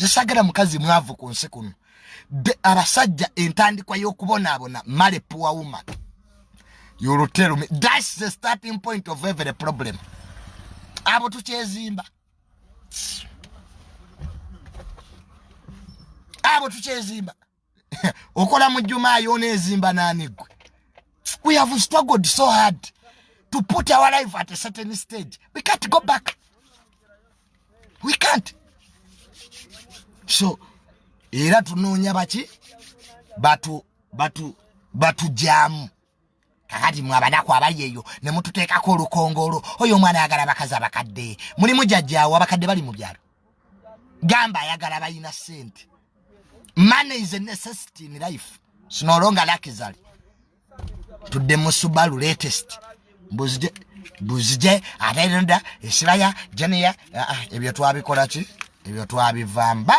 Zisagala mukazi mwavu ku nsi kuno. Abasajja entandikwa y'okubonaabona male poor woman. You will tell me that's the starting point of every problem. Abo tukyezimba. Okola mu Juma yonezimba nani gwe. We have struggled so hard to put our life at a certain stage. We can't go back. We can't. So, era tunonya baki batu jamu. Kakati mwabanaku abayeyo ne mututeekako olukongolo. Oyo mwana ayagala bakazi abakadde. Mulimu jjajjaawo abakadde bali mu byalo. Gamba ayagala bayina sente. Money is a necessity in life. It's no longer luxury. Tudde mu Subaru latest. Buzije atenda esiraya jeniya ebyo twabikola ki? Ebyo twabivamba.